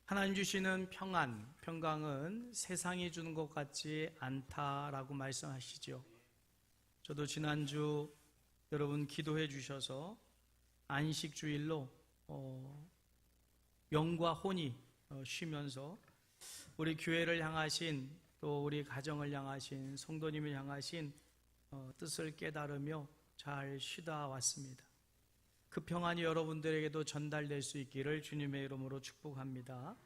하나님 주시는 평안, 평강은 세상이 주는 것 같지 않다라고 말씀하시죠. 저도 지난주 여러분 기도해 주셔서 안식주일로 영과 혼이 쉬면서 우리 교회를 향하신, 또 우리 가정을 향하신, 성도님을 향하신 뜻을 깨달으며 잘 쉬다 왔습니다. 그 평안이 여러분들에게도 전달될 수 있기를 주님의 이름으로 축복합니다.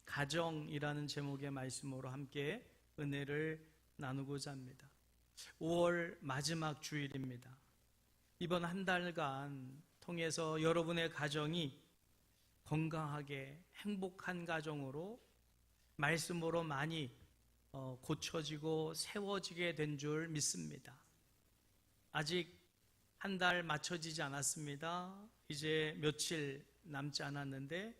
가정이라는 제목의 말씀으로 함께 은혜를 나누고자 합니다. 5월 마지막 주일입니다. 이번 한 달간 통해서 여러분의 가정이 건강하게 행복한 가정으로 말씀으로 많이 고쳐지고 세워지게 된 줄 믿습니다. 아직 한 달 맞춰지지 않았습니다. 이제 며칠 남지 않았는데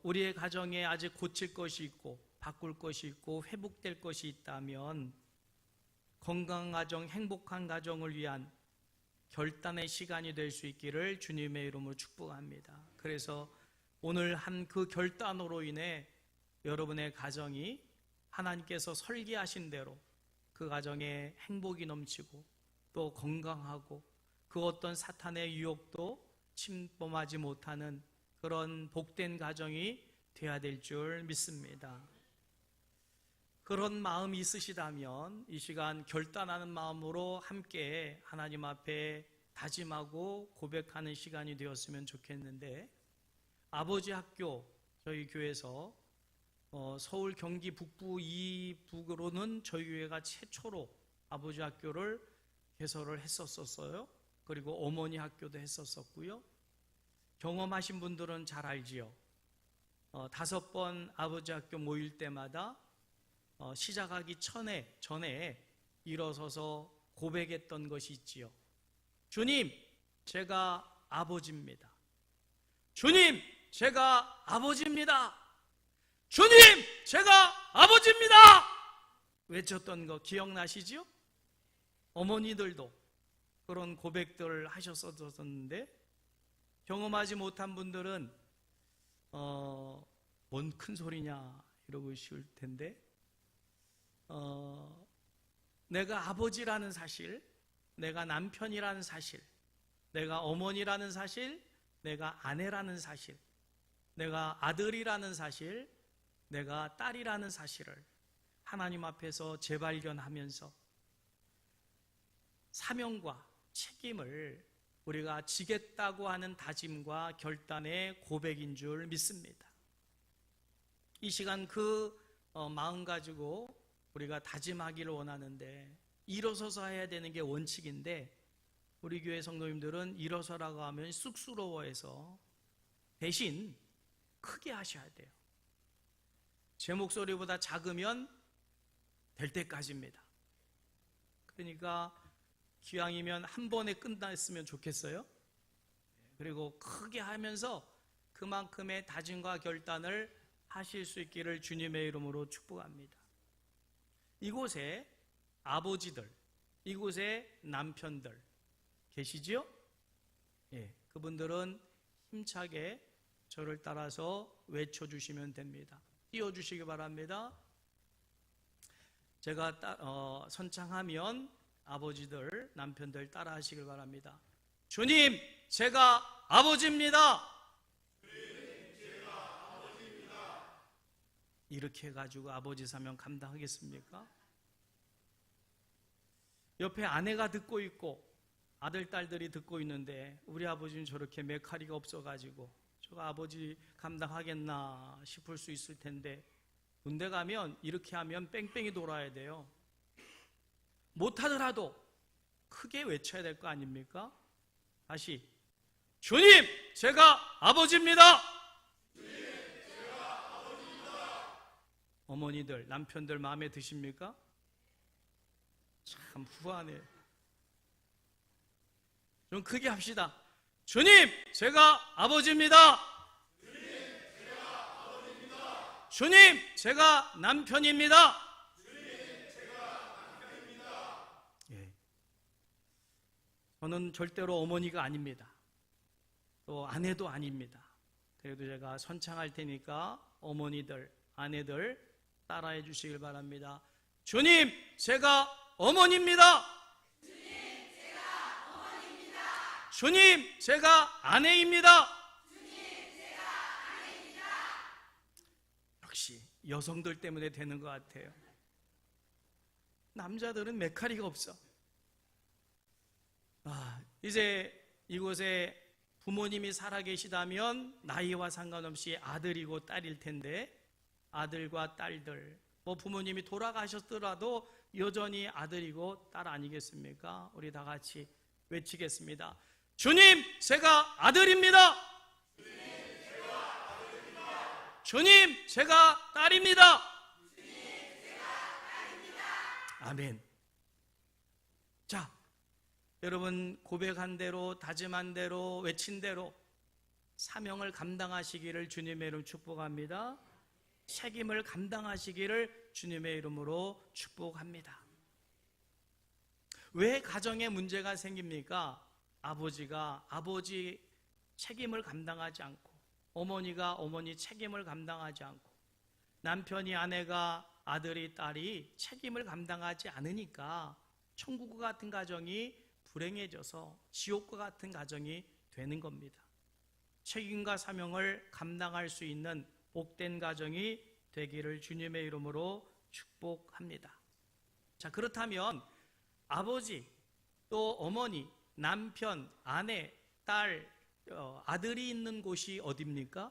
우리의 가정에 아직 고칠 것이 있고 바꿀 것이 있고 회복될 것이 있다면 건강한 가정, 행복한 가정을 위한 결단의 시간이 될 수 있기를 주님의 이름으로 축복합니다. 그래서 오늘 한 그 결단으로 인해 여러분의 가정이 하나님께서 설계하신 대로 그 가정에 행복이 넘치고 또 건강하고 그 어떤 사탄의 유혹도 침범하지 못하는 그런 복된 가정이 되어야 될 줄 믿습니다. 그런 마음이 있으시다면 이 시간 결단하는 마음으로 함께 하나님 앞에 다짐하고 고백하는 시간이 되었으면 좋겠는데, 아버지 학교, 저희 교회에서 서울 경기 북부 이북으로는 저희 교회가 최초로 아버지 학교를 개설을 했었어요. 그리고 어머니 학교도 했었고요. 경험하신 분들은 잘 알지요. 5번 아버지 학교 모일 때마다 시작하기 전에 일어서서 고백했던 것이 있지요. 주님, 제가 아버지입니다. 주님, 제가 아버지입니다. 주님, 제가 아버지입니다. 외쳤던 거 기억나시죠? 어머니들도 그런 고백들을 하셨었는데, 경험하지 못한 분들은 뭔 큰 소리냐 이러고 있을 텐데, 내가 아버지라는 사실, 내가 남편이라는 사실, 내가 어머니라는 사실, 내가 아내라는 사실, 내가 아들이라는 사실, 내가 딸이라는 사실을 하나님 앞에서 재발견하면서 사명과 책임을 우리가 지겠다고 하는 다짐과 결단의 고백인 줄 믿습니다. 이 시간 그 마음 가지고 우리가 다짐하기를 원하는데, 일어서서 해야 되는 게 원칙인데 우리 교회 성도님들은 일어서라고 하면 쑥스러워해서 대신 크게 하셔야 돼요. 제 목소리보다 작으면 될 때까지입니다. 그러니까 기왕이면 한 번에 끝났으면 좋겠어요. 그리고 크게 하면서 그만큼의 다짐과 결단을 하실 수 있기를 주님의 이름으로 축복합니다. 이곳에 아버지들, 이곳에 남편들 계시지요? 예, 그분들은 힘차게 저를 따라서 외쳐주시면 됩니다. 띄워주시기 바랍니다. 제가 선창하면 아버지들, 남편들 따라 하시길 바랍니다. 주님, 제가 아버지입니다. 주님, 제가 아버지입니다. 이렇게 해가지고 아버지 사명 감당하겠습니까? 옆에 아내가 듣고 있고 아들, 딸들이 듣고 있는데 우리 아버지는 저렇게 메카리가 없어가지고 저가 아버지 감당하겠나 싶을 수 있을 텐데, 군대 가면 이렇게 하면 뺑뺑이 돌아야 돼요. 못하더라도 크게 외쳐야 될 거 아닙니까? 다시, 주님, 제가 아버지입니다. 주님, 제가 아버지입니다. 어머니들, 남편들 마음에 드십니까? 참 후하네. 좀 크게 합시다. 주님, 제가 아버지입니다. 주님, 제가 아버지입니다. 주님, 제가 남편입니다. 저는 절대로 어머니가 아닙니다. 또 아내도 아닙니다. 그래도 제가 선창할 테니까 어머니들, 아내들 따라해 주시길 바랍니다. 주님, 제가 어머니입니다. 주님, 제가 어머니입니다. 주님, 제가 아내입니다. 주님, 제가 아내입니다. 역시 여성들 때문에 되는 것 같아요. 남자들은 메카리가 없어. 이제 이곳에 부모님이 살아계시다면 나이와 상관없이 아들이고 딸일 텐데, 아들과 딸들, 부모님이 돌아가셨더라도 여전히 아들이고 딸 아니겠습니까? 우리 다 같이 외치겠습니다. 주님, 제가 아들입니다. 주님, 제가 딸입니다. 아멘. 자, 여러분 고백한 대로, 다짐한 대로, 외친 대로 사명을 감당하시기를 주님의 이름 축복합니다. 책임을 감당하시기를 주님의 이름으로 축복합니다. 왜 가정에 문제가 생깁니까? 아버지가 아버지 책임을 감당하지 않고, 어머니가 어머니 책임을 감당하지 않고, 남편이 아내가 아들이 딸이 책임을 감당하지 않으니까 천국과 같은 가정이 불행해져서 지옥과 같은 가정이 되는 겁니다. 책임과 사명을 감당할 수 있는 복된 가정이 되기를 주님의 이름으로 축복합니다. 자, 그렇다면 아버지, 또 어머니, 남편, 아내, 딸, 아들이 있는 곳이 어디입니까?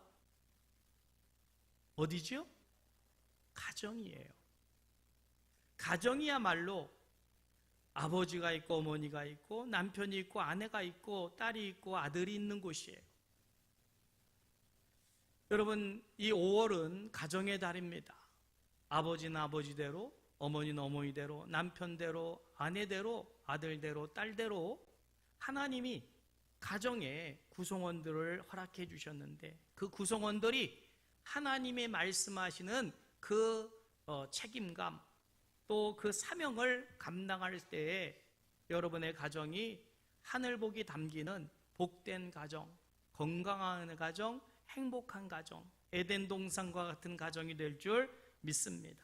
어디죠? 가정이에요. 가정이야말로 아버지가 있고 어머니가 있고 남편이 있고 아내가 있고 딸이 있고 아들이 있는 곳이에요. 여러분, 이 5월은 가정의 달입니다. 아버지는 아버지대로, 어머니는 어머니대로, 남편대로, 아내대로, 아들대로, 딸대로 하나님이 가정에 구성원들을 허락해 주셨는데, 그 구성원들이 하나님의 말씀하시는 그 책임감, 또 그 사명을 감당할 때에 여러분의 가정이 하늘복이 담기는 복된 가정, 건강한 가정, 행복한 가정, 에덴 동산과 같은 가정이 될 줄 믿습니다.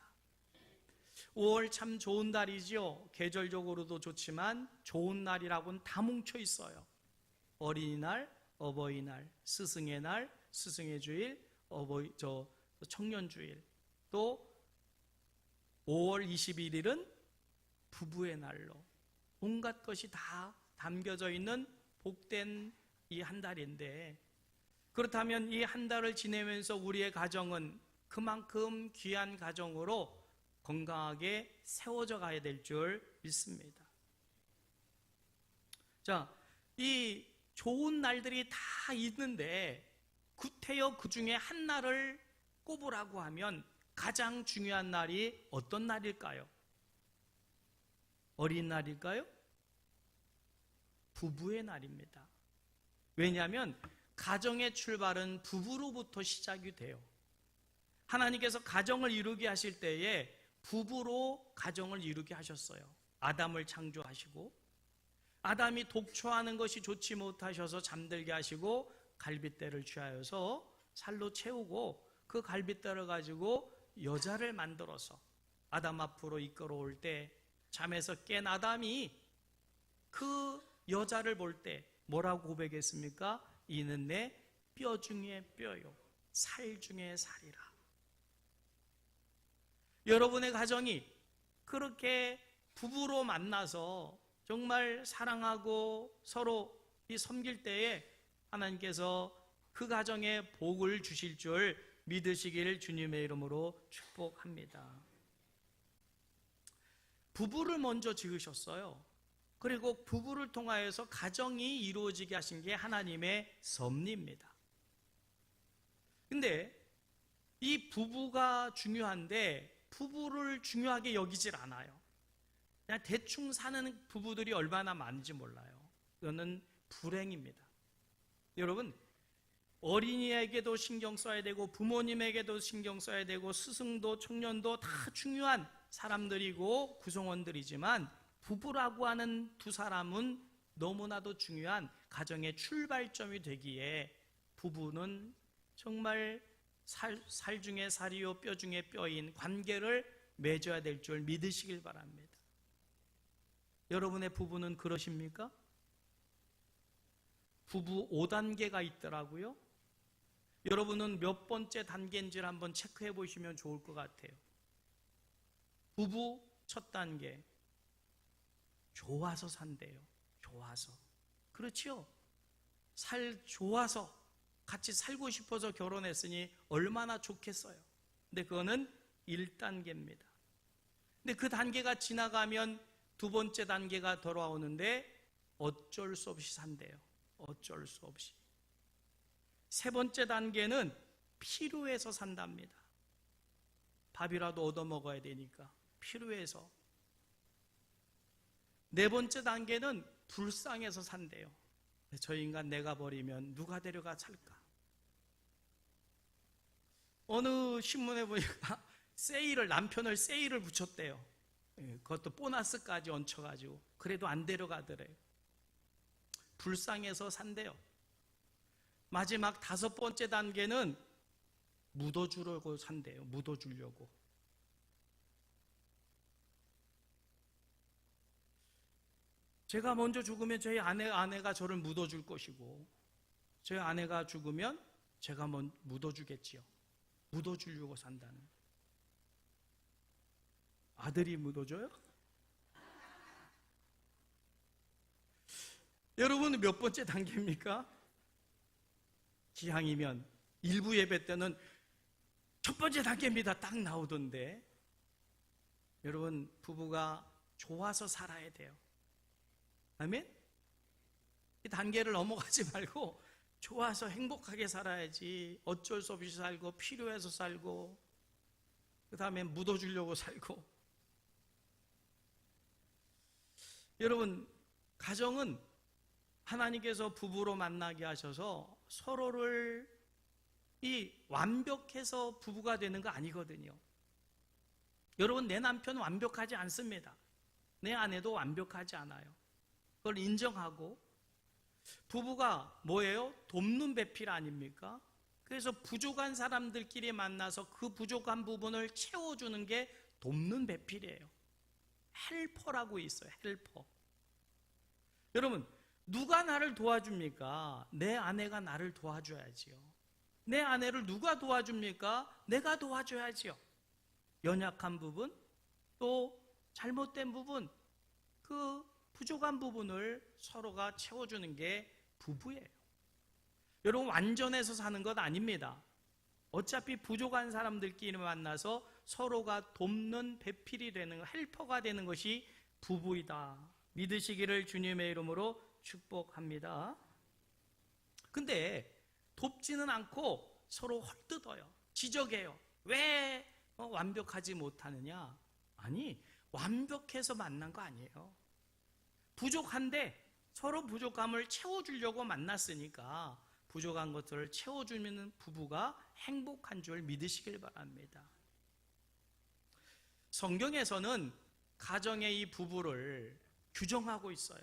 5월 참 좋은 달이죠. 계절적으로도 좋지만 좋은 날이라고는 다 뭉쳐 있어요. 어린이날, 어버이날, 스승의 날, 스승의 주일, 청년주일, 또 5월 21일은 부부의 날로 온갖 것이 다 담겨져 있는 복된 이 한 달인데, 그렇다면 이 한 달을 지내면서 우리의 가정은 그만큼 귀한 가정으로 건강하게 세워져 가야 될 줄 믿습니다. 자, 이 좋은 날들이 다 있는데 구태여 그 중에 한 날을 꼽으라고 하면 가장 중요한 날이 어떤 날일까요? 어린날일까요? 부부의 날입니다. 왜냐하면 가정의 출발은 부부로부터 시작이 돼요. 하나님께서 가정을 이루게 하실 때에 부부로 가정을 이루게 하셨어요. 아담을 창조하시고, 아담이 독초하는 것이 좋지 못하셔서 잠들게 하시고 갈빗대를 취하여서 살로 채우고, 그 갈빗대를 가지고 여자를 만들어서 아담 앞으로 이끌어올 때 잠에서 깬 아담이 그 여자를 볼 때 뭐라고 고백했습니까? 이는 내 뼈 중에 뼈요, 살 중에 살이라. 여러분의 가정이 그렇게 부부로 만나서 정말 사랑하고 서로 섬길 때에 하나님께서 그 가정에 복을 주실 줄 믿으시기를 주님의 이름으로 축복합니다. 부부를 먼저 지으셨어요. 그리고 부부를 통하여서 가정이 이루어지게 하신 게 하나님의 섭리입니다. 근데 이 부부가 중요한데 부부를 중요하게 여기질 않아요. 그냥 대충 사는 부부들이 얼마나 많은지 몰라요. 이거는 불행입니다. 여러분, 어린이에게도 신경 써야 되고 부모님에게도 신경 써야 되고 스승도 청년도 다 중요한 사람들이고 구성원들이지만 부부라고 하는 두 사람은 너무나도 중요한 가정의 출발점이 되기에 부부는 정말 살 중에 살이요 뼈 중에 뼈인 관계를 맺어야 될 줄 믿으시길 바랍니다. 여러분의 부부는 그러십니까? 부부 5단계가 있더라고요. 여러분은 몇 번째 단계인지를 한번 체크해 보시면 좋을 것 같아요. 부부 첫 단계, 좋아서 산대요. 좋아서. 그렇지요? 좋아서 같이 살고 싶어서 결혼했으니 얼마나 좋겠어요. 근데 그거는 1단계입니다. 근데 그 단계가 지나가면 두 번째 단계가 돌아오는데 어쩔 수 없이 산대요. 어쩔 수 없이. 세 번째 단계는 필요해서 산답니다. 밥이라도 얻어 먹어야 되니까 필요해서. 네 번째 단계는 불쌍해서 산대요. 저 인간 내가 버리면 누가 데려가 살까? 어느 신문에 보니까 남편을 세일을 붙였대요. 그것도 보너스까지 얹혀가지고. 그래도 안 데려가더래요. 불쌍해서 산대요. 마지막 5번째 단계는 묻어주려고 산대요. 묻어주려고. 제가 먼저 죽으면 저희 아내가 저를 묻어줄 것이고, 저희 아내가 죽으면 제가 묻어주겠지요. 묻어주려고 산다는. 아들이 묻어줘요? 여러분은 몇 번째 단계입니까? 기왕이면 일부 예배 때는 첫 번째 단계입니다. 딱 나오던데. 여러분, 부부가 좋아서 살아야 돼요. 아멘? 이 단계를 넘어가지 말고 좋아서 행복하게 살아야지. 어쩔 수 없이 살고 필요해서 살고 그 다음에 묻어주려고 살고. 여러분, 가정은 하나님께서 부부로 만나게 하셔서 서로를 완벽해서 부부가 되는 거 아니거든요. 여러분, 내 남편 완벽하지 않습니다. 내 아내도 완벽하지 않아요. 그걸 인정하고. 부부가 뭐예요? 돕는 배필 아닙니까? 그래서 부족한 사람들끼리 만나서 그 부족한 부분을 채워주는 게 돕는 배필이에요. 헬퍼라고 있어요. 헬퍼. 여러분, 누가 나를 도와줍니까? 내 아내가 나를 도와줘야지요. 내 아내를 누가 도와줍니까? 내가 도와줘야지요. 연약한 부분, 또 잘못된 부분, 그 부족한 부분을 서로가 채워주는 게 부부예요. 여러분, 완전해서 사는 것 아닙니다. 어차피 부족한 사람들끼리 만나서 서로가 돕는 배필이 되는, 헬퍼가 되는 것이 부부이다. 믿으시기를 주님의 이름으로 축복합니다. 근데 돕지는 않고 서로 헐뜯어요. 지적해요. 왜 완벽하지 못하느냐? 아니, 완벽해서 만난 거 아니에요. 부족한데 서로 부족함을 채워주려고 만났으니까 부족한 것들을 채워주는 부부가 행복한 줄 믿으시길 바랍니다. 성경에서는 가정의 이 부부를 규정하고 있어요.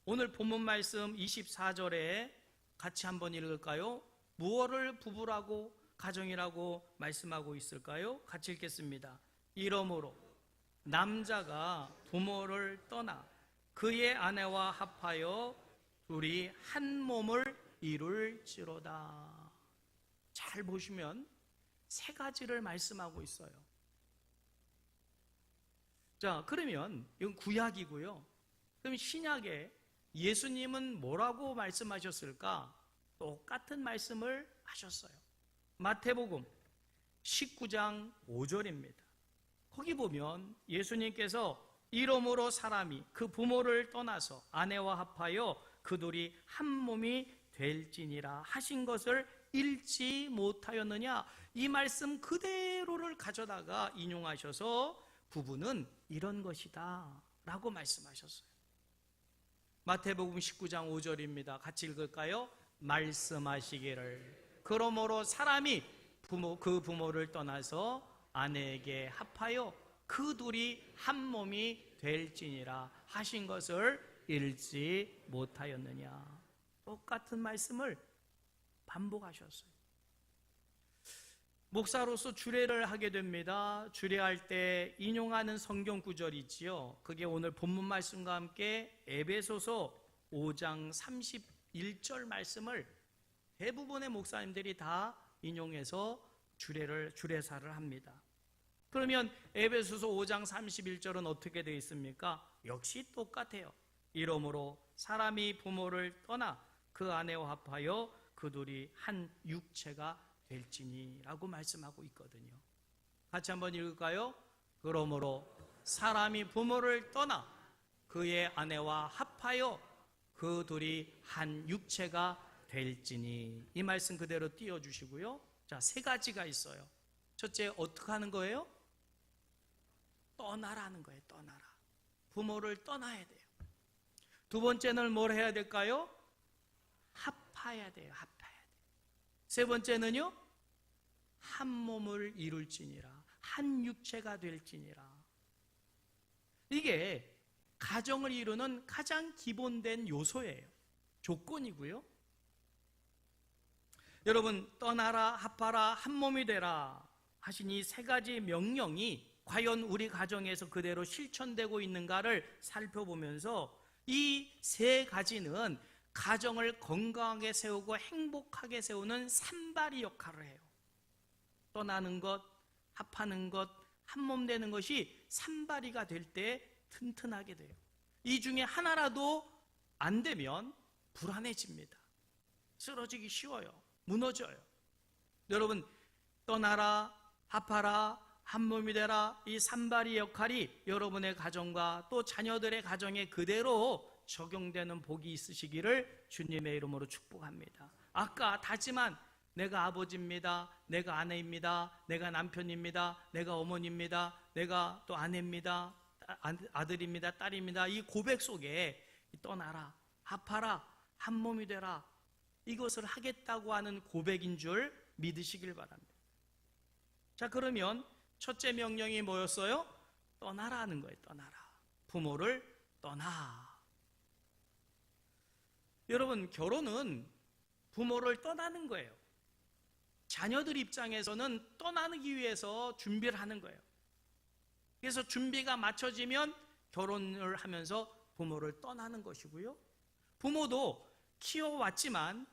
오늘 본문 말씀 24절에 같이 한번 읽을까요? 무엇을 부부라고 가정이라고 말씀하고 있을까요? 같이 읽겠습니다. 이러므로 남자가 부모를 떠나 그의 아내와 합하여 둘이 한 몸을 이룰지로다. 잘 보시면 세 가지를 말씀하고 있어요. 자, 그러면 이건 구약이고요. 그럼 신약에 예수님은 뭐라고 말씀하셨을까? 똑같은 말씀을 하셨어요. 마태복음 19장 5절입니다. 거기 보면 예수님께서 이러므로 사람이 그 부모를 떠나서 아내와 합하여 그들이 한 몸이 될지니라 하신 것을 읽지 못하였느냐? 이 말씀 그대로를 가져다가 인용하셔서 부부는 이런 것이다 라고 말씀하셨어요. 마태복음 19장 5절입니다. 같이 읽을까요? 말씀하시기를 그러므로 사람이 그 부모를 떠나서 아내에게 합하여 그 둘이 한 몸이 될지니라 하신 것을 읽지 못하였느냐. 똑같은 말씀을 반복하셨어요. 목사로서 주례를 하게 됩니다. 주례할 때 인용하는 성경 구절이지요. 그게 오늘 본문 말씀과 함께 에베소서 5장 31절 말씀을 대부분의 목사님들이 다 인용해서 주례사를 합니다. 그러면 에베소서 5장 31절은 어떻게 되어 있습니까? 역시 똑같아요. 이러므로 사람이 부모를 떠나 그 아내와 합하여 그 둘이 한 육체가 될지니라고 말씀하고 있거든요. 같이 한번 읽을까요? 그러므로 사람이 부모를 떠나 그의 아내와 합하여 그 둘이 한 육체가 될지니. 이 말씀 그대로 띄워주시고요. 자, 세 가지가 있어요. 첫째, 어떻게 하는 거예요? 떠나라는 거예요. 떠나라. 부모를 떠나야 돼요. 두 번째는 뭘 해야 될까요? 합하여야 돼요. 합하여야 돼요. 세 번째는요, 한 몸을 이룰지니라. 한 육체가 될지니라. 이게 가정을 이루는 가장 기본된 요소예요. 조건이고요. 여러분, 떠나라, 합하라, 한 몸이 되라 하신 이 세 가지 명령이 과연 우리 가정에서 그대로 실천되고 있는가를 살펴보면서 이 세 가지는 가정을 건강하게 세우고 행복하게 세우는 산발이 역할을 해요. 떠나는 것, 합하는 것, 한 몸 되는 것이 산발이가 될 때 튼튼하게 돼요. 이 중에 하나라도 안 되면 불안해집니다. 쓰러지기 쉬워요. 무너져요. 여러분, 떠나라, 합하라, 한 몸이 되라, 이 산발이 역할이 여러분의 가정과 또 자녀들의 가정에 그대로 적용되는 복이 있으시기를 주님의 이름으로 축복합니다. 아까 다지만 내가 아버지입니다, 내가 아내입니다, 내가 남편입니다, 내가 어머니입니다, 내가 또 아내입니다, 아들입니다, 딸입니다. 이 고백 속에 떠나라, 합하라, 한 몸이 되라, 이것을 하겠다고 하는 고백인 줄 믿으시길 바랍니다. 자, 그러면 첫째 명령이 뭐였어요? 떠나라는 거예요. 떠나라. 부모를 떠나. 여러분, 결혼은 부모를 떠나는 거예요. 자녀들 입장에서는 떠나기 위해서 준비를 하는 거예요. 그래서 준비가 맞춰지면 결혼을 하면서 부모를 떠나는 것이고요. 부모도 키워왔지만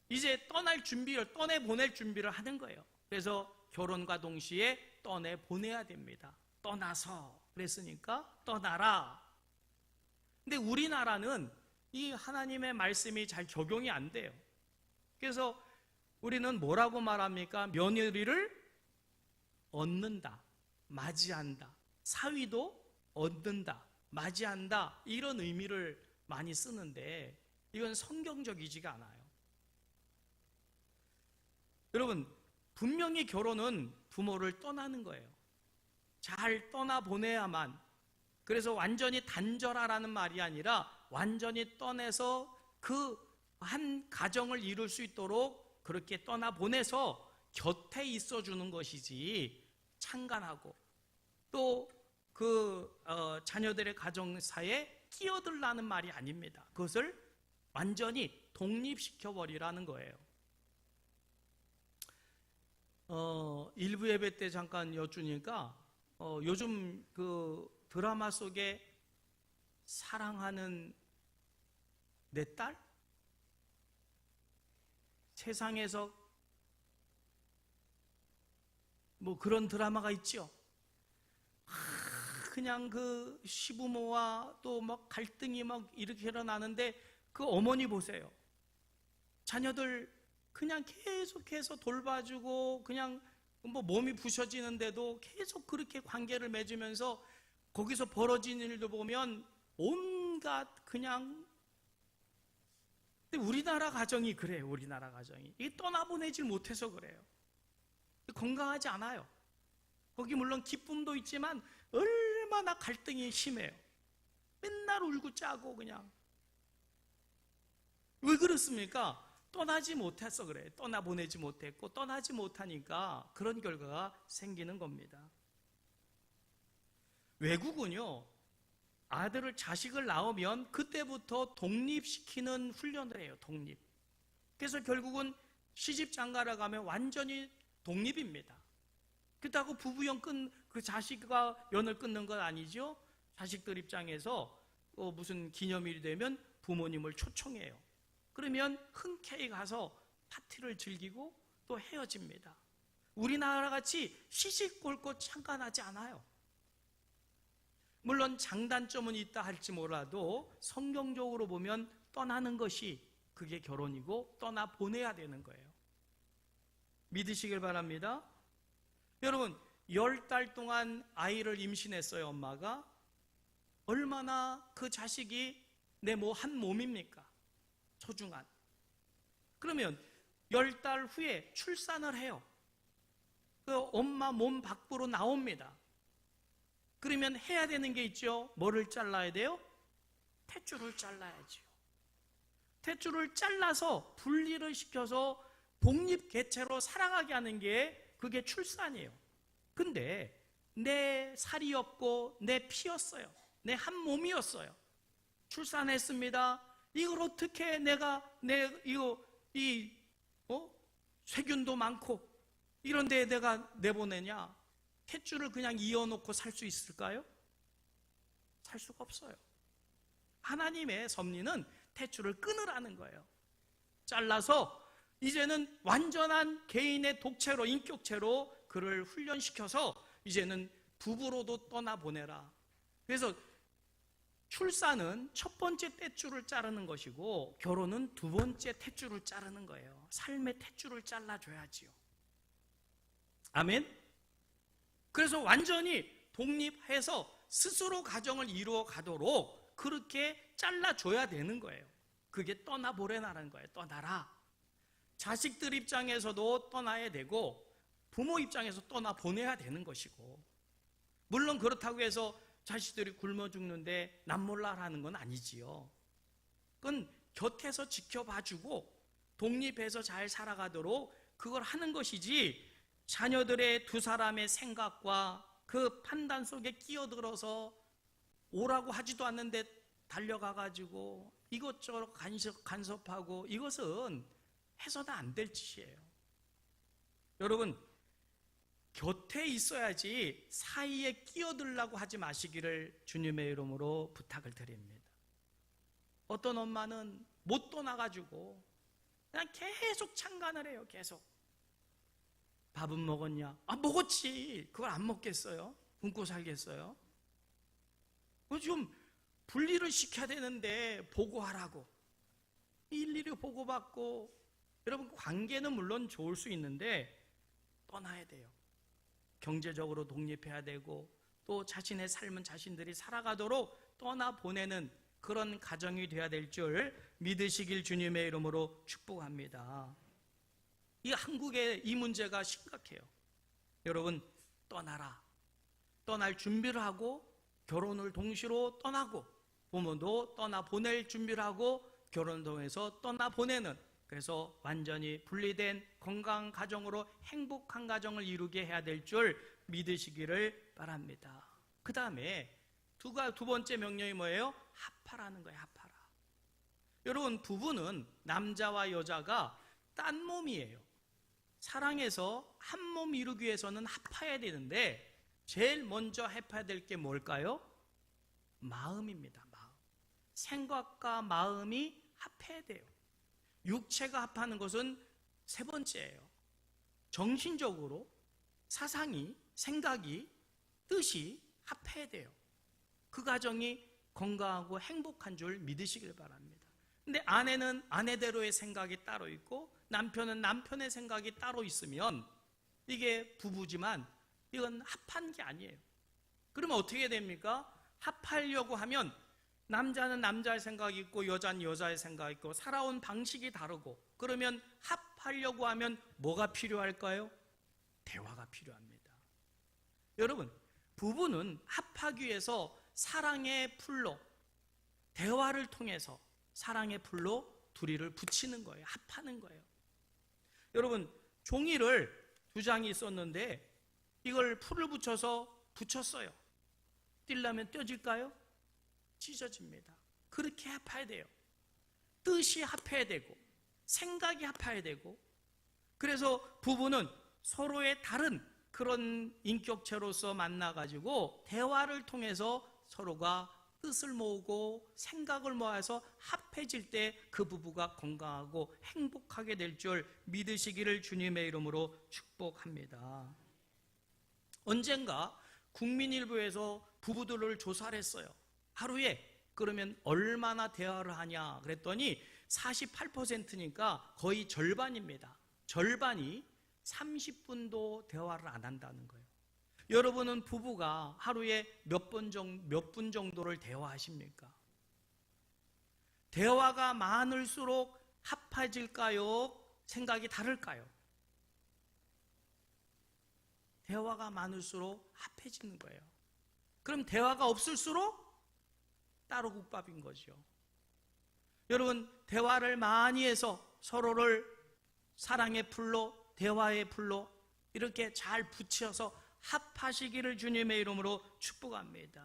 이제 떠날 준비를, 떠내보낼 준비를 하는 거예요. 그래서 결혼과 동시에 떠내보내야 됩니다. 떠나서 그랬으니까 떠나라. 근데 우리나라는 이 하나님의 말씀이 잘 적용이 안 돼요. 그래서 우리는 뭐라고 말합니까? 며느리를 얻는다, 맞이한다, 사위도 얻는다, 맞이한다, 이런 의미를 많이 쓰는데 이건 성경적이지가 않아요. 여러분, 분명히 결혼은 부모를 떠나는 거예요. 잘 떠나보내야만. 그래서 완전히 단절하라는 말이 아니라 완전히 떠내서 그 한 가정을 이룰 수 있도록 그렇게 떠나보내서 곁에 있어주는 것이지, 창간하고 또 그 자녀들의 가정사에 끼어들라는 말이 아닙니다. 그것을 완전히 독립시켜버리라는 거예요. 일부 예배 때 잠깐 여쭈니까 요즘 그 드라마 속에 사랑하는 내 딸? 세상에서 뭐 그런 드라마가 있죠. 그냥 그 시부모와 또 막 갈등이 막 이렇게 일어나는데 그 어머니 보세요. 자녀들 그냥 계속해서 돌봐주고 그냥 뭐 몸이 부셔지는데도 계속 그렇게 관계를 맺으면서 거기서 벌어지는 일도 보면 온갖 그냥. 근데 우리나라 가정이 그래요. 우리나라 가정이 이게 떠나보내질 못해서 그래요. 건강하지 않아요. 거기 물론 기쁨도 있지만 얼마나 갈등이 심해요. 맨날 울고 짜고 그냥. 왜 그렇습니까? 떠나지 못해서 그래요. 떠나보내지 못했고 떠나지 못하니까 그런 결과가 생기는 겁니다. 외국은요, 아들을, 자식을 낳으면 그때부터 독립시키는 훈련을 해요. 독립. 그래서 결국은 시집장가를 가면 완전히 독립입니다. 그렇다고 부부연 그 자식과 연을 끊는 건 아니죠. 자식들 입장에서 무슨 기념일이 되면 부모님을 초청해요. 그러면 흔쾌히 가서 파티를 즐기고 또 헤어집니다. 우리나라 같이 시시콜콜 참관하지 않아요. 물론 장단점은 있다 할지 몰라도 성경적으로 보면 떠나는 것이 그게 결혼이고 떠나 보내야 되는 거예요. 믿으시길 바랍니다. 여러분, 10달 동안 아이를 임신했어요. 엄마가. 얼마나 그 자식이 내 한 몸입니까? 소중한. 그러면 10달 후에 출산을 해요. 그 엄마 몸 밖으로 나옵니다. 그러면 해야 되는 게 있죠. 뭐를 잘라야 돼요? 탯줄을 잘라야죠. 탯줄을 잘라서 분리를 시켜서 독립개체로 살아가게 하는 게 그게 출산이에요. 근데 내 살이 없고 내 피였어요. 내 한 몸이었어요. 출산했습니다. 이걸 어떻게 세균도 많고 이런 데에 내가 내보내냐? 탯줄을 그냥 이어놓고 살 수 있을까요? 살 수가 없어요. 하나님의 섭리는 탯줄을 끊으라는 거예요. 잘라서 이제는 완전한 개인의 독체로, 인격체로 그를 훈련시켜서 이제는 부부로도 떠나보내라. 그래서 출산은 첫 번째 탯줄을 자르는 것이고 결혼은 두 번째 탯줄을 자르는 거예요. 삶의 탯줄을 잘라줘야지요. 아멘? 그래서 완전히 독립해서 스스로 가정을 이루어 가도록 그렇게 잘라줘야 되는 거예요. 그게 떠나보내라는 거예요. 떠나라. 자식들 입장에서도 떠나야 되고 부모 입장에서 떠나보내야 되는 것이고, 물론 그렇다고 해서 자식들이 굶어 죽는데 남몰라라는 건 아니지요. 그건 곁에서 지켜봐주고 독립해서 잘 살아가도록 그걸 하는 것이지, 자녀들의 두 사람의 생각과 그 판단 속에 끼어들어서 오라고 하지도 않는데 달려가가지고 이것저것 간섭하고 이것은 해서는 안 될 짓이에요. 여러분, 곁에 있어야지 사이에 끼어들라고 하지 마시기를 주님의 이름으로 부탁을 드립니다. 어떤 엄마는 못 떠나가지고 그냥 계속 창간을 해요. 계속. 밥은 먹었냐? 먹었지. 그걸 안 먹겠어요? 굶고 살겠어요? 좀 분리를 시켜야 되는데 보고하라고. 일일이 보고받고. 여러분, 관계는 물론 좋을 수 있는데 떠나야 돼요. 경제적으로 독립해야 되고 또 자신의 삶은 자신들이 살아가도록 떠나보내는 그런 가정이 되어야 될 줄 믿으시길 주님의 이름으로 축복합니다. 이 한국의 이 문제가 심각해요. 여러분, 떠나라. 떠날 준비를 하고 결혼을 동시로 떠나고 부모도 떠나보낼 준비를 하고 결혼을 통해서 떠나보내는, 그래서 완전히 분리된 건강한 가정으로 행복한 가정을 이루게 해야 될 줄 믿으시기를 바랍니다. 그 다음에 두 번째 명령이 뭐예요? 합하라는 거예요. 합하라. 여러분, 부부는 남자와 여자가 딴 몸이에요. 사랑해서 한 몸 이루기 위해서는 합해야 되는데 제일 먼저 합해야 될 게 뭘까요? 마음입니다. 마음. 생각과 마음이 합해야 돼요. 육체가 합하는 것은 세 번째예요. 정신적으로 사상이, 생각이, 뜻이 합해야 돼요. 그 가정이 건강하고 행복한 줄 믿으시길 바랍니다. 근데 아내는 아내대로의 생각이 따로 있고 남편은 남편의 생각이 따로 있으면 이게 부부지만 이건 합한 게 아니에요. 그러면 어떻게 됩니까? 합하려고 하면 남자는 남자의 생각이 있고 여자는 여자의 생각이 있고 살아온 방식이 다르고, 그러면 합하려고 하면 뭐가 필요할까요? 대화가 필요합니다. 여러분, 부부는 합하기 위해서 사랑의 풀로, 대화를 통해서 사랑의 풀로 둘이를 붙이는 거예요. 합하는 거예요. 여러분, 종이를 2장이 있었는데 이걸 풀을 붙였어요. 뛸려면 떼질까요? 찢어집니다. 그렇게 합해야 돼요. 뜻이 합해야 되고 생각이 합해야 되고, 그래서 부부는 서로의 다른 그런 인격체로서 만나가지고 대화를 통해서 서로가 뜻을 모으고 생각을 모아서 합해질 때 그 부부가 건강하고 행복하게 될 줄 믿으시기를 주님의 이름으로 축복합니다. 언젠가 국민일보에서 부부들을 조사를 했어요. 하루에 그러면 얼마나 대화를 하냐 그랬더니 48%니까 거의 절반입니다. 절반이 30분도 대화를 안 한다는 거예요. 여러분은 부부가 하루에 몇 분 정도를 대화하십니까? 대화가 많을수록 합해질까요? 생각이 다를까요? 대화가 많을수록 합해지는 거예요. 그럼 대화가 없을수록 따로 국밥인 거죠. 여러분, 대화를 많이 해서 서로를 사랑의 풀로, 대화의 풀로 이렇게 잘 붙여서 합하시기를 주님의 이름으로 축복합니다.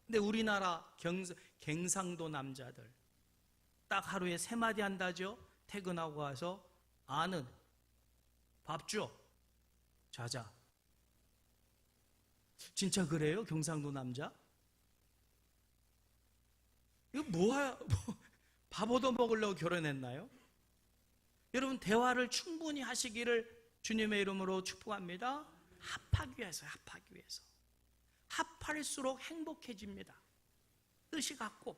근데 우리나라 갱상도 남자들 딱 하루에 3마디 한다죠. 퇴근하고 와서 아는 밥 줘, 자자. 진짜 그래요? 경상도 남자? 이거 밥 얻어 먹으려고 결혼했나요? 여러분, 대화를 충분히 하시기를 주님의 이름으로 축복합니다. 합하기 위해서. 합할수록 행복해집니다. 뜻이 같고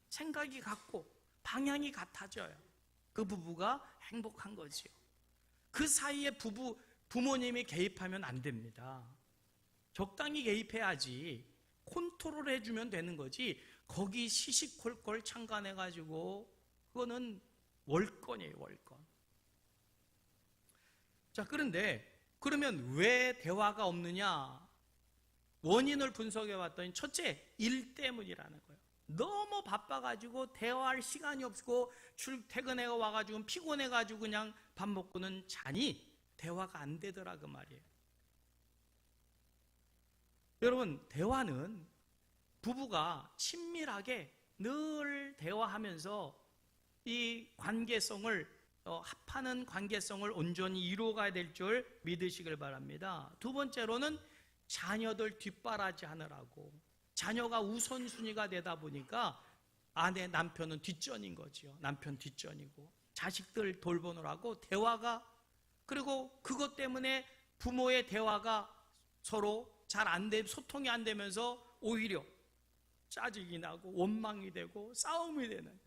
생각이 같고 방향이 같아져요. 그 부부가 행복한 거지요. 그 사이에 부모님이 개입하면 안 됩니다. 적당히 개입해야지 컨트롤 해주면 되는 거지. 거기 시시콜콜 참관해가지고 그거는 월권이에요, 월권. 자, 그러면 왜 대화가 없느냐? 원인을 분석해 봤더니 첫째, 일 때문이라는 거예요. 너무 바빠가지고 대화할 시간이 없고 퇴근해 와가지고 피곤해가지고 그냥 밥 먹고는 자니 대화가 안 되더라 그 말이에요. 여러분, 대화는 부부가 친밀하게 늘 대화하면서 이 관계성을 합하는 관계성을 온전히 이루어가야 될 줄 믿으시길 바랍니다. 두 번째로는 자녀들 뒷바라지 하느라고 자녀가 우선순위가 되다 보니까 아내 남편은 뒷전인 거죠. 남편 뒷전이고 자식들 돌보느라고 대화가, 그리고 그것 때문에 부모의 대화가 서로 소통이 안 되면서 오히려 짜증이 나고 원망이 되고 싸움이 되는.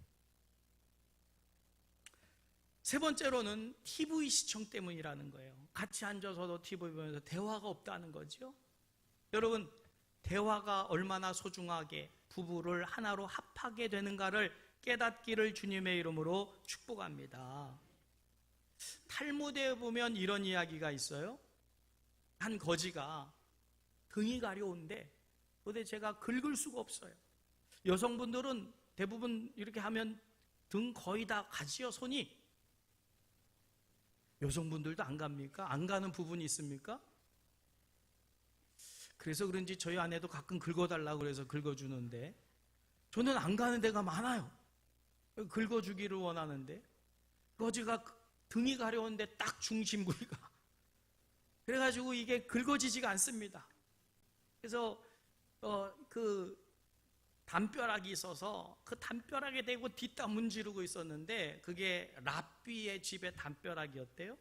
세 번째로는 TV 시청 때문이라는 거예요. 같이 앉아서도 TV 보면서 대화가 없다는 거죠. 여러분, 대화가 얼마나 소중하게 부부를 하나로 합하게 되는가를 깨닫기를 주님의 이름으로 축복합니다. 탈무드에 보면 이런 이야기가 있어요. 한 거지가 등이 가려운데 도대체 제가 긁을 수가 없어요. 여성분들은 대부분 이렇게 하면 등 거의 다 가지요, 손이. 여성분들도 안 갑니까? 안 가는 부분이 있습니까? 그래서 그런지 저희 아내도 가끔 긁어달라고 그래서 긁어주는데 저는 안 가는 데가 많아요. 긁어주기를 원하는데 거지가 등이 가려운데 딱 중심 부위가 그래가지고 이게 긁어지지가 않습니다. 그래서 그 담벼락이 있어서 그 담벼락에 대고 뒷담 문지르고 있었는데 그게 라삐의 집의 담벼락이었대요.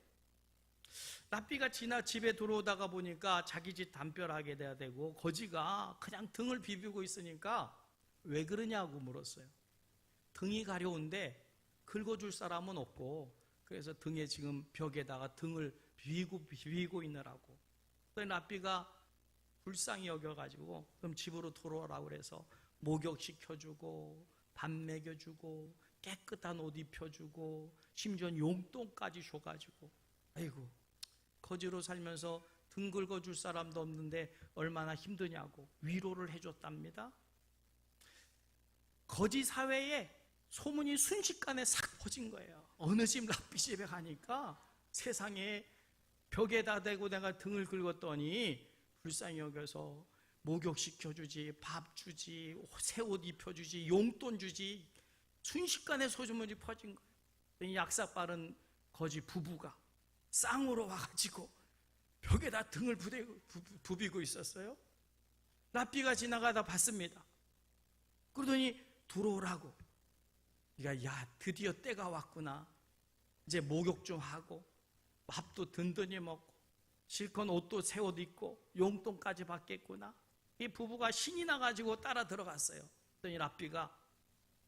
라삐가 집에 들어오다가 보니까 자기 집 담벼락에 대고 거지가 그냥 등을 비비고 있으니까 왜 그러냐고 물었어요. 등이 가려운데 긁어줄 사람은 없고 그래서 등에 지금 벽에다가 등을 비비고 있느라고. 그래서 라삐가 불쌍히 여겨가지고 그럼 집으로 돌아오라고 그래서 목욕시켜주고 밥 먹여주고 깨끗한 옷 입혀주고 심지어 용돈까지 줘가지고, 아이고 거지로 살면서 등 긁어줄 사람도 없는데 얼마나 힘드냐고 위로를 해줬답니다. 거지 사회에 소문이 순식간에 싹 퍼진 거예요. 어느 집 라삐 집에 가니까 세상에 벽에다 대고 내가 등을 긁었더니 불쌍히 여겨서 목욕시켜주지, 밥 주지, 새 옷 입혀주지, 용돈 주지. 순식간에 소문이 퍼진 거예요. 약삭 빠른 거지 부부가 쌍으로 와가지고 벽에다 등을 부비고 있었어요. 랍비가 지나가다 봤습니다. 그러더니 들어오라고. 그러니까 야, 드디어 때가 왔구나. 이제 목욕 좀 하고 밥도 든든히 먹고 실컷 옷도 새 옷 입고 용돈까지 받겠구나. 이 부부가 신이 나가지고 따라 들어갔어요. 그랬더니 랍비가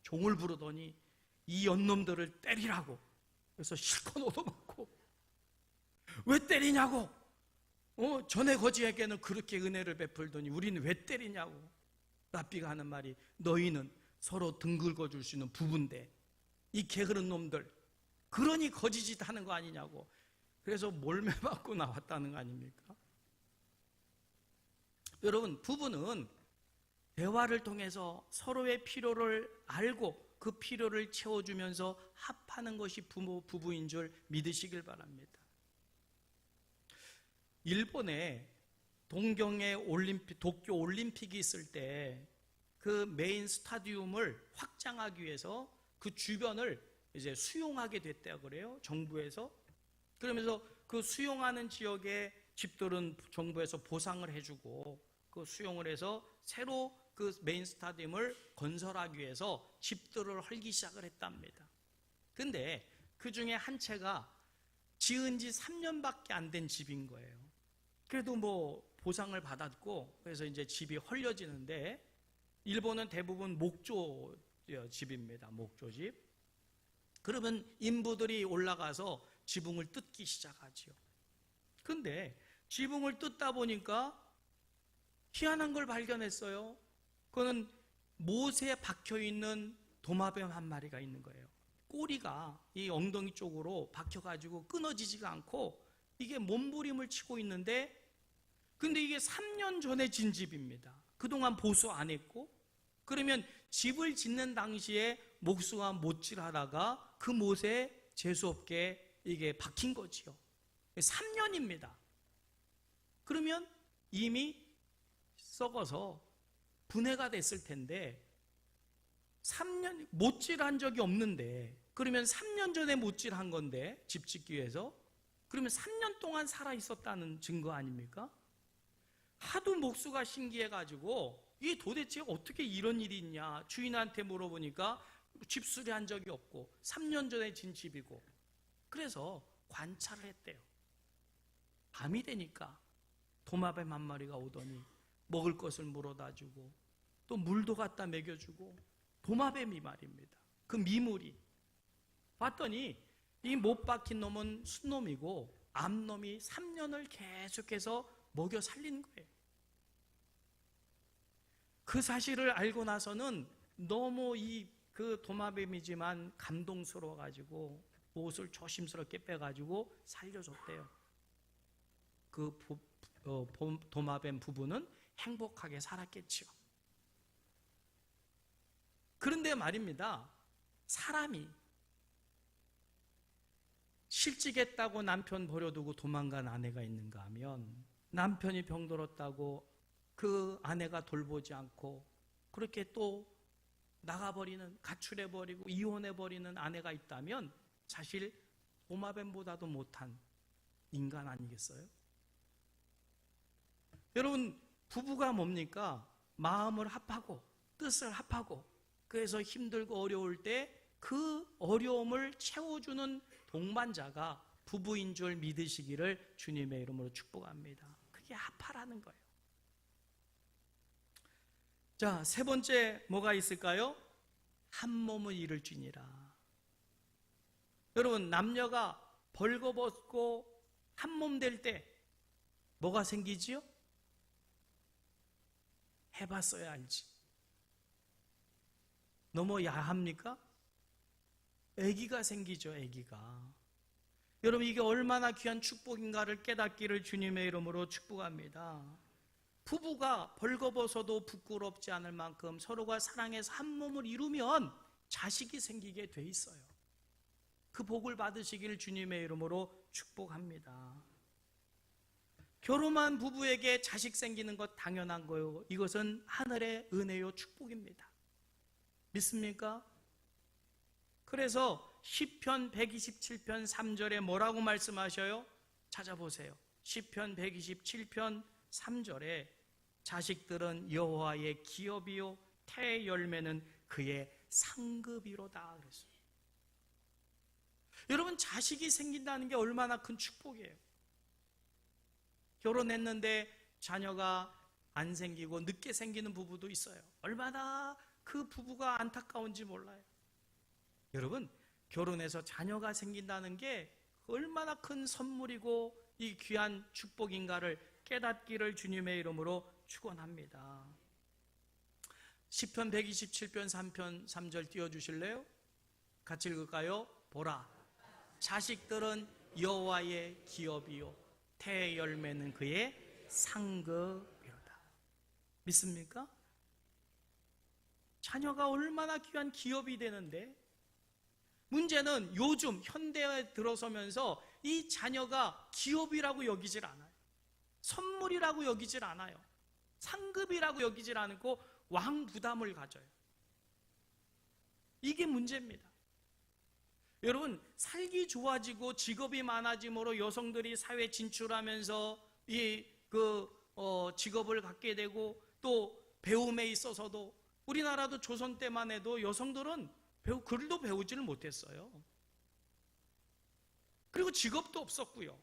종을 부르더니 이 연놈들을 때리라고. 그래서 실컷 얻어맞고 왜 때리냐고. 전에 거지에게는 그렇게 은혜를 베풀더니 우리는 왜 때리냐고. 랍비가 하는 말이 너희는 서로 등 긁어줄 수 있는 부부인데 이 게으른 놈들 그러니 거지짓 하는 거 아니냐고. 그래서 몰매 맞고 나왔다는 거 아닙니까? 여러분, 부부는 대화를 통해서 서로의 필요를 알고 그 필요를 채워주면서 합하는 것이 부부인 줄 믿으시길 바랍니다. 일본에 동경의 도쿄 올림픽이 있을 때 그 메인 스타디움을 확장하기 위해서 그 주변을 이제 수용하게 됐다고 그래요. 정부에서. 그러면서 그 수용하는 지역의 집들은 정부에서 보상을 해주고 그 수용을 해서 새로 그 메인 스타디움을 건설하기 위해서 집들을 헐기 시작을 했답니다. 근데 그 중에 한 채가 지은 지 3년밖에 안 된 집인 거예요. 그래도 뭐 보상을 받았고 그래서 이제 집이 헐려지는데 일본은 대부분 목조 집입니다. 목조집. 그러면 인부들이 올라가서 지붕을 뜯기 시작하지요. 근데 지붕을 뜯다 보니까 희한한 걸 발견했어요. 그거는 못에 박혀있는 도마뱀 한 마리가 있는 거예요. 꼬리가 이 엉덩이 쪽으로 박혀가지고 끊어지지가 않고 이게 몸부림을 치고 있는데 근데 이게 3년 전에 진 집입니다. 그동안 보수 안 했고 그러면 집을 짓는 당시에 목수가 못질하다가 그 못에 재수없게 이게 박힌 거지요. 3년입니다. 그러면 이미 썩어서 분해가 됐을 텐데 3년 못질한 적이 없는데 그러면 3년 전에 못질한 건데 집 짓기 위해서 그러면 3년 동안 살아 있었다는 증거 아닙니까? 하도 목수가 신기해가지고 이게 도대체 어떻게 이런 일이 있냐 주인한테 물어보니까 집 수리한 적이 없고 3년 전에 진 집이고 그래서 관찰을 했대요. 밤이 되니까 도마뱀 한 마리가 오더니 먹을 것을 물어다 주고 또 물도 갖다 먹여주고 도마뱀이 말입니다. 그 미물이 봤더니 이 못 박힌 놈은 순놈이고 암놈이 3년을 계속해서 먹여 살린 거예요. 그 사실을 알고 나서는 너무 그 도마뱀이지만 감동스러워가지고 옷을 조심스럽게 빼가지고 살려줬대요. 그 도마뱀 부부는 행복하게 살았겠지요. 그런데 말입니다. 사람이 실직했다고 남편 버려두고 도망간 아내가 있는가 하면 남편이 병들었다고 그 아내가 돌보지 않고 그렇게 또 나가버리는 가출해버리고 이혼해버리는 아내가 있다면 사실 도마뱀보다도 못한 인간 아니겠어요? 여러분 부부가 뭡니까? 마음을 합하고 뜻을 합하고 그래서 힘들고 어려울 때 그 어려움을 채워주는 동반자가 부부인 줄 믿으시기를 주님의 이름으로 축복합니다. 그게 합하라는 거예요. 자, 세 번째 뭐가 있을까요? 한 몸을 이룰지니라. 여러분 남녀가 벌거벗고 한 몸 될 때 뭐가 생기지요? 해봤어야 알지. 너무 야합니까? 아기가 생기죠. 아기가. 여러분 이게 얼마나 귀한 축복인가를 깨닫기를 주님의 이름으로 축복합니다. 부부가 벌거벗어도 부끄럽지 않을 만큼 서로가 사랑해서 한 몸을 이루면 자식이 생기게 돼 있어요. 그 복을 받으시기를 주님의 이름으로 축복합니다. 결혼한 부부에게 자식 생기는 것 당연한 거요. 이것은 하늘의 은혜요 축복입니다. 믿습니까? 그래서 시편 127편 3절에 뭐라고 말씀하셔요? 찾아보세요. 시편 127편 3절에 자식들은 여호와의 기업이요 태의 열매는 그의 상급이로다 그랬어요. 여러분, 자식이 생긴다는 게 얼마나 큰 축복이에요. 결혼했는데 자녀가 안 생기고 늦게 생기는 부부도 있어요. 얼마나 그 부부가 안타까운지 몰라요. 여러분, 결혼해서 자녀가 생긴다는 게 얼마나 큰 선물이고 이 귀한 축복인가를 깨닫기를 주님의 이름으로 축원합니다. 시편 127편 3편 3절 띄워주실래요? 같이 읽을까요? 보라, 자식들은 여호와의 기업이요 태의 열매는 그의 상급이로다. 믿습니까? 자녀가 얼마나 귀한 기업이 되는데, 문제는 요즘 현대에 들어서면서 이 자녀가 기업이라고 여기질 않아요. 선물이라고 여기질 않아요. 상급이라고 여기질 않고 왕부담을 가져요. 이게 문제입니다. 여러분, 살기 좋아지고 직업이 많아짐으로 여성들이 사회 진출하면서 직업을 갖게 되고, 또 배움에 있어서도 우리나라도 조선 때만 해도 여성들은 글도 배우지를 못했어요. 그리고 직업도 없었고요.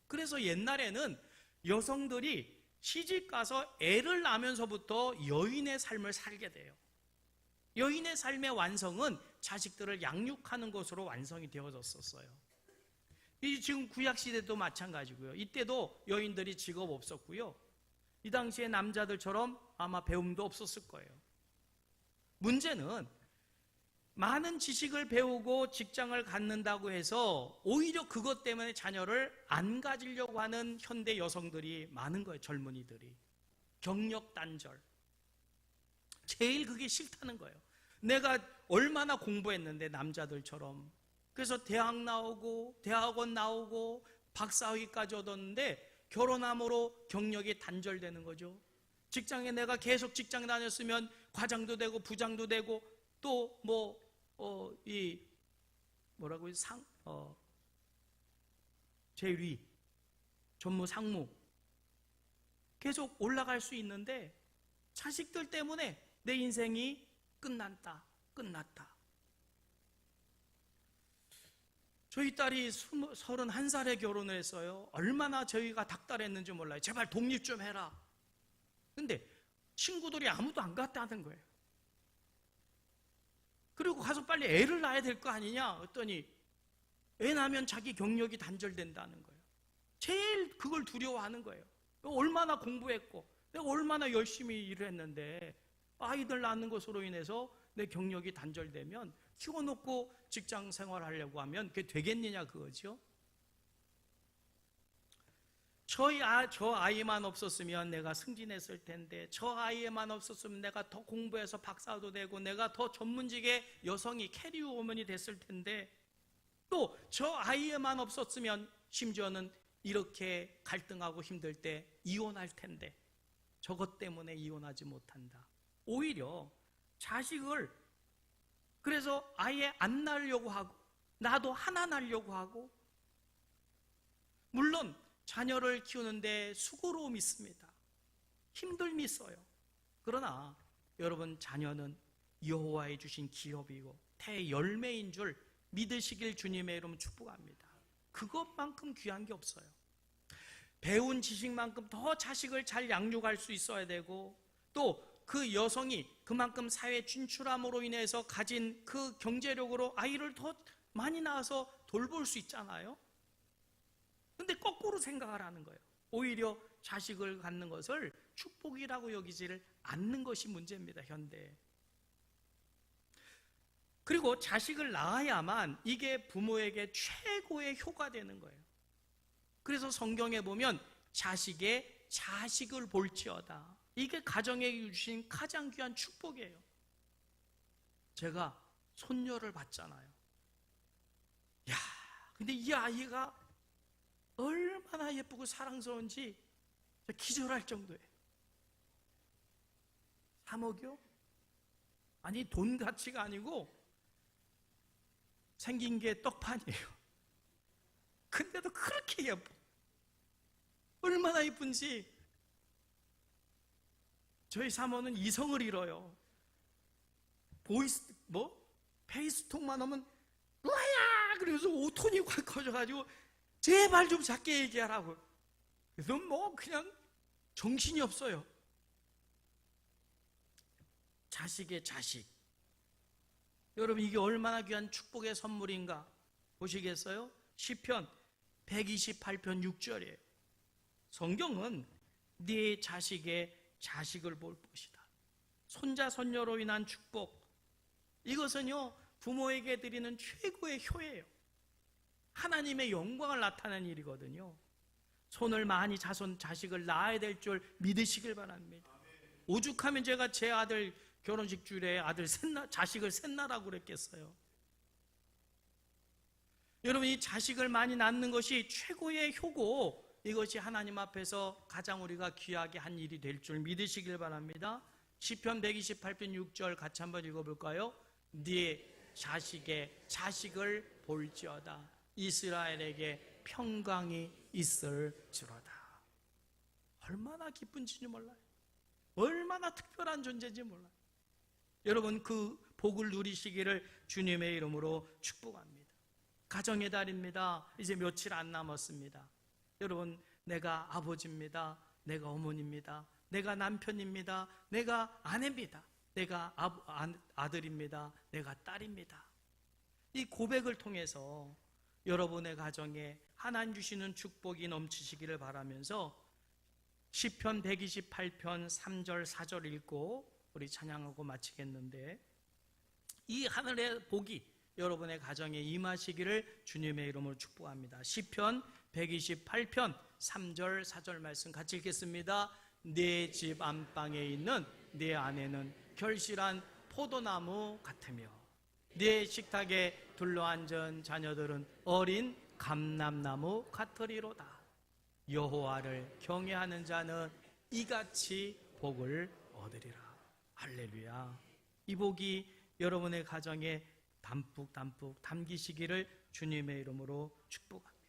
그래서 옛날에는 여성들이 시집가서 애를 낳으면서부터 여인의 삶을 살게 돼요. 여인의 삶의 완성은 자식들을 양육하는 것으로 완성이 되어졌었어요. 지금 구약시대도 마찬가지고요. 이때도 여인들이 직업 없었고요. 이 당시에 남자들처럼 아마 배움도 없었을 거예요. 문제는 많은 지식을 배우고 직장을 갖는다고 해서 오히려 그것 때문에 자녀를 안 가지려고 하는 현대 여성들이 많은 거예요. 젊은이들이. 경력 단절. 제일 그게 싫다는 거예요. 내가 얼마나 공부했는데 남자들처럼. 그래서 대학 나오고 대학원 나오고 박사학위까지 얻었는데 결혼함으로 경력이 단절되는 거죠. 직장에 내가 계속 직장 다녔으면 과장도 되고 부장도 되고 또 제위, 전무, 상무 계속 올라갈 수 있는데 자식들 때문에 내 인생이 끝났다. 저희 딸이 31살에 결혼을 했어요. 얼마나 저희가 닥달했는지 몰라요. 제발 독립 좀 해라. 근데 친구들이 아무도 안 갔다는 거예요. 그리고 가서 빨리 애를 낳아야 될 거 아니냐 했더니 애 낳으면 자기 경력이 단절된다는 거예요. 제일 그걸 두려워하는 거예요. 얼마나 공부했고 내가 얼마나 열심히 일을 했는데 아이들 낳는 것으로 인해서 내 경력이 단절되면 키워놓고 직장 생활하려고 하면 그게 되겠느냐 그거죠. 저 아이만 없었으면 내가 승진했을 텐데, 저 아이만 없었으면 내가 더 공부해서 박사도 되고 내가 더 전문직의 여성이 캐리어우먼이 됐을 텐데, 또 저 아이만 없었으면 심지어는 이렇게 갈등하고 힘들 때 이혼할 텐데 저것 때문에 이혼하지 못한다. 오히려 자식을 그래서 아예 안 낳으려고 하고 나도 하나 낳으려고 하고, 물론 자녀를 키우는데 수고로움이 있습니다. 힘듦이 있어요. 그러나 여러분, 자녀는 여호와의 주신 기업이고 대열매인 줄 믿으시길 주님의 이름 축복합니다. 그것만큼 귀한 게 없어요. 배운 지식만큼 더 자식을 잘 양육할 수 있어야 되고, 또 그 여성이 그만큼 사회에 진출함으로 인해서 가진 그 경제력으로 아이를 더 많이 낳아서 돌볼 수 있잖아요. 근데 거꾸로 생각을 하는 거예요. 오히려 자식을 갖는 것을 축복이라고 여기지를 않는 것이 문제입니다, 현대. 그리고 자식을 낳아야만 이게 부모에게 최고의 효가 되는 거예요. 그래서 성경에 보면 자식의 자식을 볼지어다. 이게 가정에 주신 가장 귀한 축복이에요. 제가 손녀를 봤잖아요. 야, 근데 이 아이가 얼마나 예쁘고 사랑스러운지 기절할 정도예요. 3억이요? 아니, 돈 가치가 아니고 생긴 게 떡판이에요. 근데도 그렇게 예뻐. 얼마나 이쁜지. 저희 사모는 이성을 잃어요. 페이스톡만 하면 으아야! 그래서 오톤이 확 커져가지고 제발 좀 작게 얘기하라고. 그래서 그냥 정신이 없어요. 자식의 자식. 여러분, 이게 얼마나 귀한 축복의 선물인가 보시겠어요? 시편 128편 6절이에요. 성경은 네 자식의 자식을 볼 것이다. 손자 손녀로 인한 축복, 이것은요 부모에게 드리는 최고의 효예요. 하나님의 영광을 나타내는 일이거든요. 손을 많이 자식을 낳아야 될 줄 믿으시길 바랍니다. 오죽하면 제가 제 아들 결혼식 주일에 자식을 셋나라고 그랬겠어요. 여러분, 이 자식을 많이 낳는 것이 최고의 효고, 이것이 하나님 앞에서 가장 우리가 귀하게 한 일이 될 줄 믿으시길 바랍니다. 시편 128편 6절 같이 한번 읽어볼까요? 네 자식의 자식을 볼지어다. 이스라엘에게 평강이 있을지로다. 얼마나 기쁜지 몰라요. 얼마나 특별한 존재인지 몰라요. 여러분, 그 복을 누리시기를 주님의 이름으로 축복합니다. 가정의 달입니다. 이제 며칠 안 남았습니다. 여러분, 내가 아버지입니다. 내가 어머니입니다. 내가 남편입니다. 내가 아내입니다. 내가 아들입니다. 내가 딸입니다. 이 고백을 통해서 여러분의 가정에 하나님 주시는 축복이 넘치시기를 바라면서 시편 128편 3절 4절 읽고 우리 찬양하고 마치겠는데, 이 하늘의 복이 여러분의 가정에 임하시기를 주님의 이름으로 축복합니다. 시편 128편 3절 4절 말씀 같이 읽겠습니다. 내 집 안방에 있는 내 아내는 결실한 포도나무 같으며 내 식탁에 둘러앉은 자녀들은 어린 감람나무 같으리로다. 여호와를 경외하는 자는 이같이 복을 얻으리라. 할렐루야. 이 복이 여러분의 가정에 담뿍 담기시기를 주님의 이름으로 축복합니다.